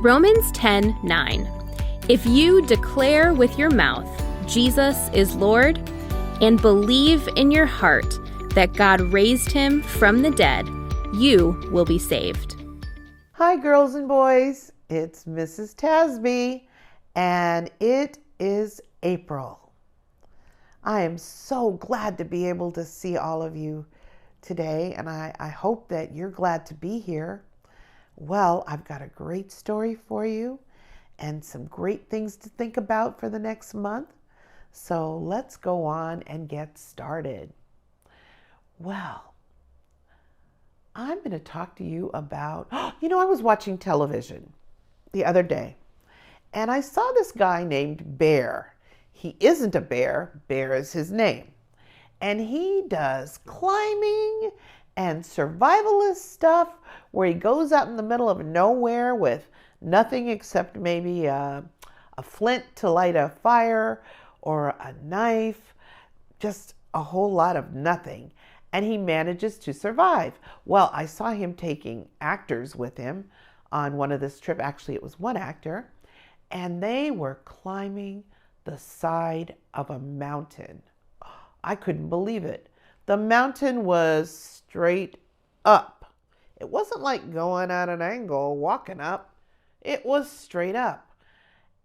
Romans 10:9. If you declare with your mouth Jesus is Lord and believe in your heart that God raised him from the dead, you will be saved. Hi, girls and boys. It's Mrs. Tasby, and it is April. I am so glad to be able to see all of you today, and I hope that you're glad to be here. Well, I've got a great story for you and some great things to think about for the next month. So let's go on and get started. Well, I'm going to talk to you about, I was watching television the other day, and I saw this guy named Bear. He isn't a bear. Bear is his name. And he does climbing and survivalist stuff where he goes out in the middle of nowhere with nothing except maybe a flint to light a fire or a knife, just a whole lot of nothing. And he manages to survive. Well, I saw him taking actors with him on one of this trip. Actually, it was one actor. And they were climbing the side of a mountain. I couldn't believe it. The mountain was straight up. It wasn't like going at an angle, walking up. It was straight up.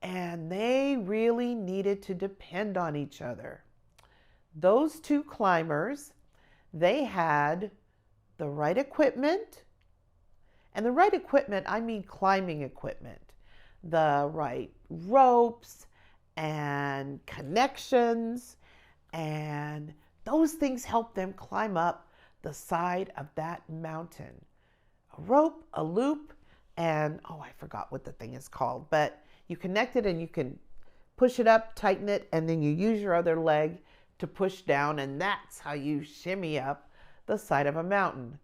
And they really needed to depend on each other. Those two climbers, they had the right equipment. And the right equipment, I mean climbing equipment. The right ropes and connections, and those things help them climb up the side of that mountain. A rope, a loop, and I forgot what the thing is called, but you connect it and you can push it up, tighten it, and then you use your other leg to push down, and that's how you shimmy up the side of a mountain.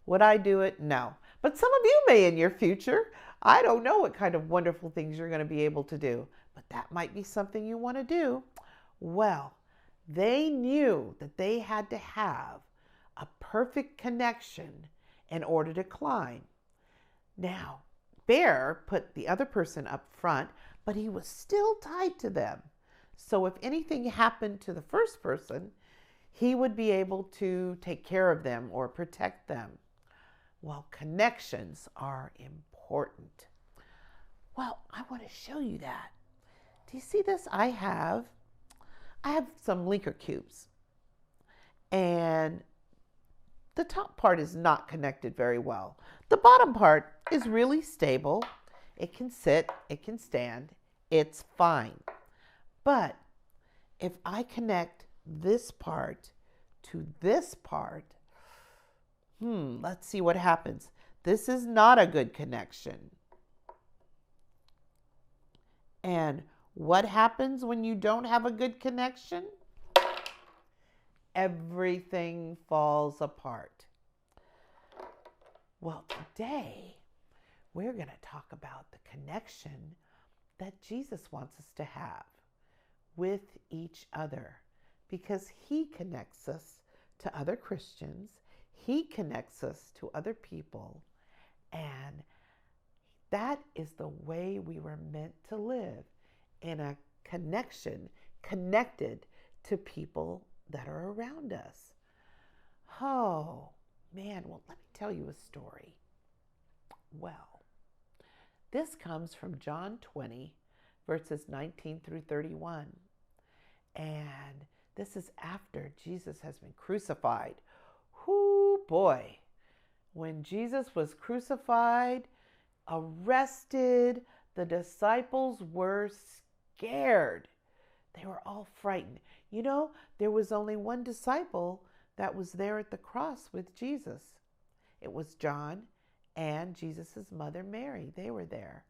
Would I do it? No. But some of you may in your future. I don't know what kind of wonderful things you're going to be able to do, but that might be something you want to do. Well, they knew that they had to have a perfect connection in order to climb. Now, Bear put the other person up front, but he was still tied to them. So if anything happened to the first person, he would be able to take care of them or protect them. Well, connections are important. Well, I want to show you that. Do you see this? I have some linker cubes, and the top part is not connected very well. The bottom part is really stable. It can sit, it can stand, it's fine. But if I connect this part to this part, let's see what happens. This is not a good connection. And what happens when you don't have a good connection? Everything falls apart. Well, today we're going to talk about the connection that Jesus wants us to have with each other, because he connects us to other Christians. He connects us to other people, and that is the way we were meant to live, in a connection, connected to people that are around us. Oh, man, well, let me tell you a story. Well, this comes from John 20, verses 19 through 31. And this is after Jesus has been crucified. Whoo, boy. When Jesus was crucified, arrested, the disciples were scared. They were all frightened. There was only one disciple that was there at the cross with Jesus. It was John and Jesus' mother Mary. They were there.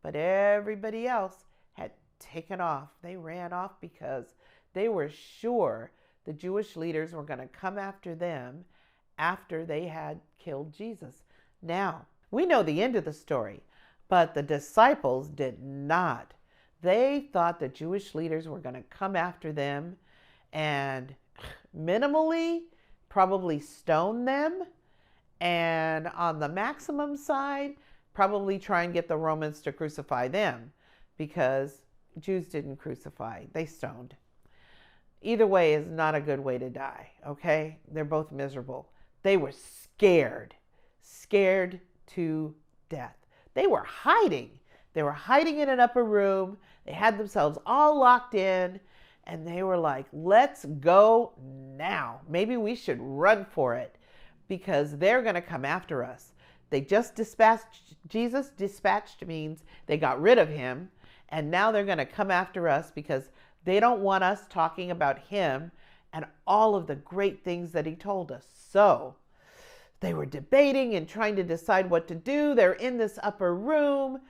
But everybody else had taken off. They ran off because they were sure the Jewish leaders were going to come after them after they had killed Jesus. Now, we know the end of the story, but the disciples did not. They thought the Jewish leaders were going to come after them and minimally probably stone them, and on the maximum side, probably try and get the Romans to crucify them, because Jews didn't crucify, they stoned. Either way is not a good way to die, okay? They're both miserable. They were scared to death. They were hiding. They were hiding in an upper room. They had themselves all locked in, and they were like, let's go now. Maybe we should run for it, because they're going to come after us. They just dispatched Jesus. Dispatched means they got rid of him, and now they're going to come after us because they don't want us talking about him and all of the great things that he told us. So they were debating and trying to decide what to do. They're in this upper room,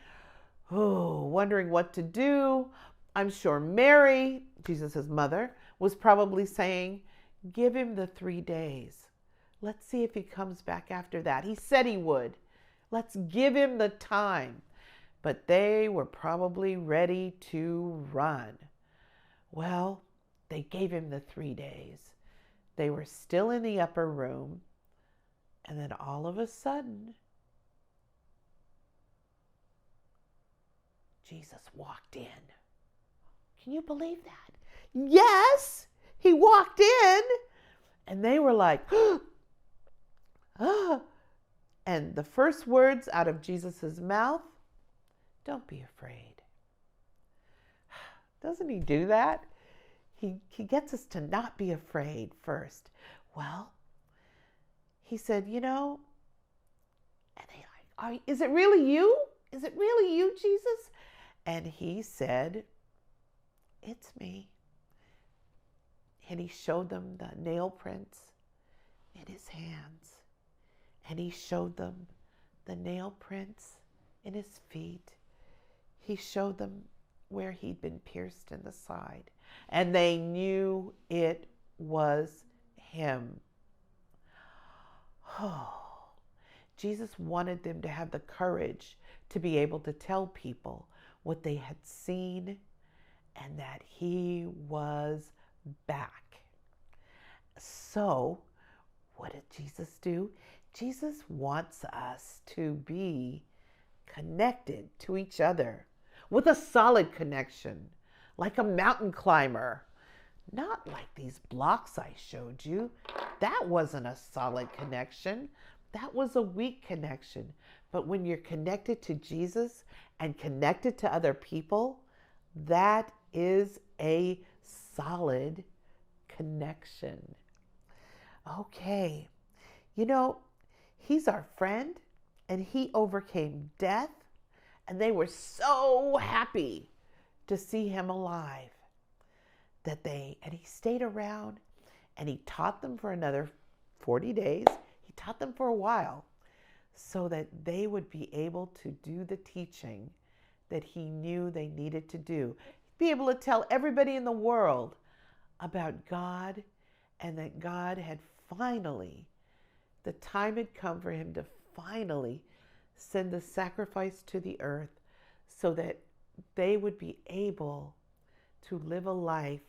wondering what to do. I'm sure Mary, Jesus' mother, was probably saying, give him the 3 days. Let's see if he comes back after that. He said he would. Let's give him the time. But they were probably ready to run. Well, they gave him the 3 days. They were still in the upper room. And then all of a sudden, Jesus walked in. Can you believe that? Yes, he walked in. And they were like, ah. And the first words out of Jesus' mouth, don't be afraid. Doesn't he do that? He gets us to not be afraid first. Well, he said, and they like, is it really you? Is it really you, Jesus? And he said, it's me. And he showed them the nail prints in his hands. And he showed them the nail prints in his feet. He showed them where he'd been pierced in the side. And they knew it was him. Oh, Jesus wanted them to have the courage to be able to tell people what they had seen and that he was back. So, what did Jesus do? Jesus wants us to be connected to each other with a solid connection, like a mountain climber. Not like these blocks I showed you. That wasn't a solid connection. That was a weak connection. But when you're connected to Jesus and connected to other people, that is a solid connection. Okay. He's our friend, and he overcame death, and they were so happy to see him alive and he stayed around, and he taught them for another 40 days. He taught them for a while so that they would be able to do the teaching that he knew they needed to do. Be able to tell everybody in the world about God, and that God had finally, the time had come for him to finally send the sacrifice to the earth so that they would be able to live a life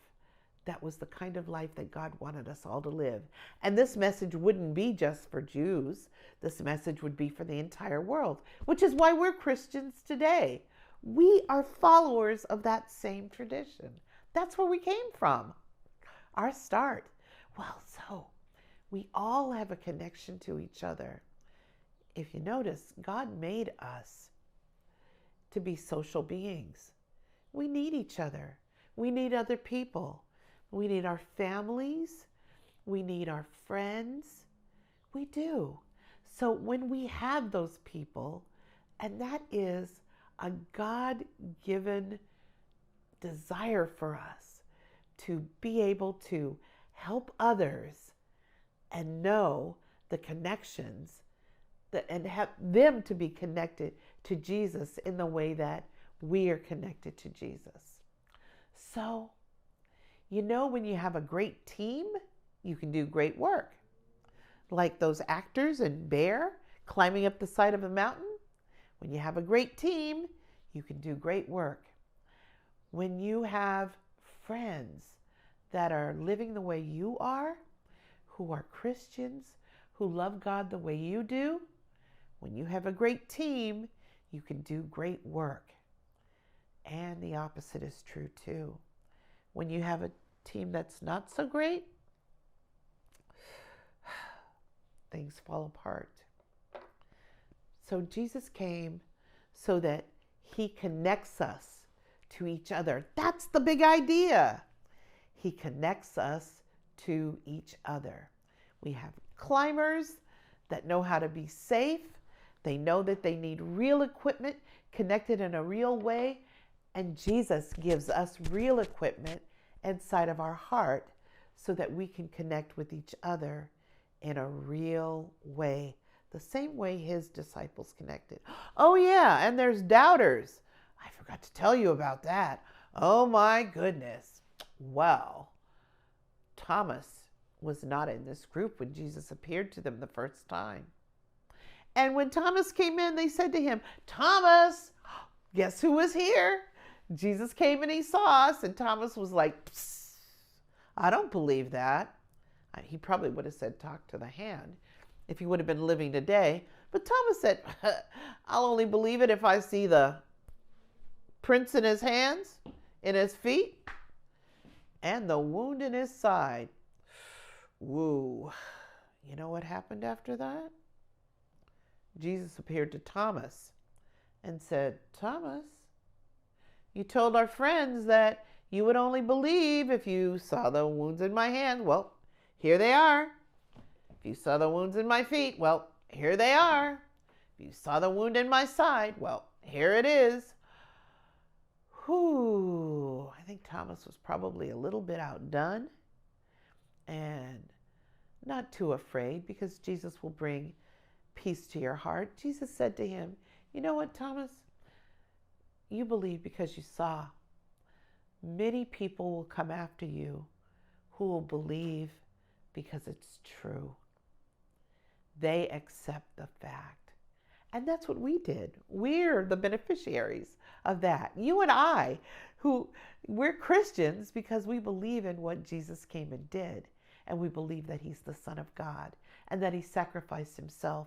that was the kind of life that God wanted us all to live. And this message wouldn't be just for Jews. This message would be for the entire world, which is why we're Christians today. We are followers of that same tradition. That's where we came from, our start. Well, so we all have a connection to each other. If you notice, God made us to be social beings. We need each other. We need other people. We need our families. We need our friends. We do. So when we have those people, and that is a God-given desire for us to be able to help others and know the connections and have them to be connected to Jesus in the way that we are connected to Jesus. So, when you have a great team, you can do great work. Like those actors in Bear climbing up the side of a mountain. When you have a great team, you can do great work. When you have friends that are living the way you are, who are Christians, who love God the way you do, when you have a great team, you can do great work. And the opposite is true too. When you have a team that's not so great, things fall apart. So Jesus came so that he connects us to each other. That's the big idea. He connects us to each other. We have climbers that know how to be safe. They know that they need real equipment connected in a real way. And Jesus gives us real equipment inside of our heart so that we can connect with each other in a real way, the same way his disciples connected. Oh yeah, and there's doubters. I forgot to tell you about that. Oh my goodness. Well, Thomas was not in this group when Jesus appeared to them the first time. And when Thomas came in, they said to him, Thomas, guess who was here? Jesus came and he saw us, and Thomas was like, psst, I don't believe that. He probably would have said, talk to the hand, if he would have been living today. But Thomas said, I'll only believe it if I see the prints in his hands, in his feet, and the wound in his side. Woo. You know what happened after that? Jesus appeared to Thomas and said, Thomas, you told our friends that you would only believe if you saw the wounds in my hand. Well, here they are. If you saw the wounds in my feet, well, here they are. If you saw the wound in my side, well, here it is. Whew. I think Thomas was probably a little bit outdone and not too afraid, because Jesus will bring peace to your heart. Jesus said to him, you know what, Thomas? You believe because you saw. Many people will come after you who will believe because it's true. They accept the fact. And that's what we did. We're the beneficiaries of that. You and I, we're Christians because we believe in what Jesus came and did. And we believe that he's the Son of God and that he sacrificed himself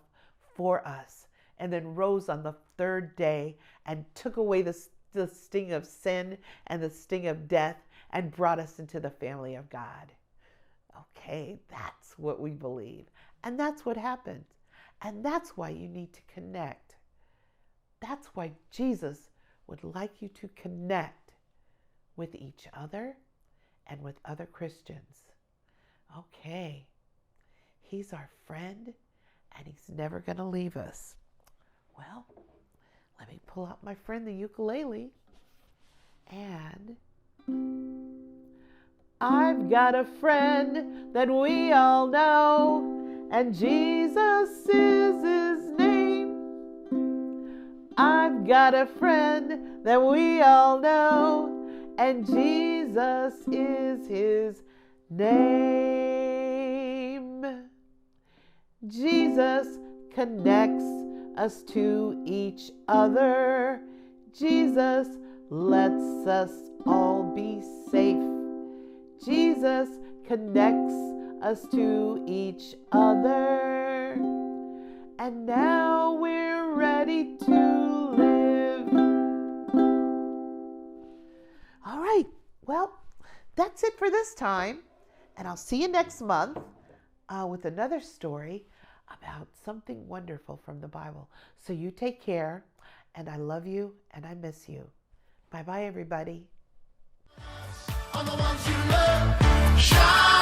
for us and then rose on the third day and took away the sting of sin and the sting of death and brought us into the family of God. Okay, that's what we believe. And that's what happened. And that's why you need to connect. That's why Jesus would like you to connect with each other and with other Christians. Okay, he's our friend and he's never going to leave us. Well, let me pull out my friend the ukulele. And I've got a friend that we all know, and Jesus is his name. I've got a friend that we all know, and Jesus is his name. Jesus connects us to each other. Jesus lets us all be safe. Jesus connects us to each other. And now we're ready to live. All right, well, that's it for this time. And I'll see you next month with another story about something wonderful from the Bible. So you take care, and I love you and I miss you. Bye-bye, everybody. On the ones you love, shine.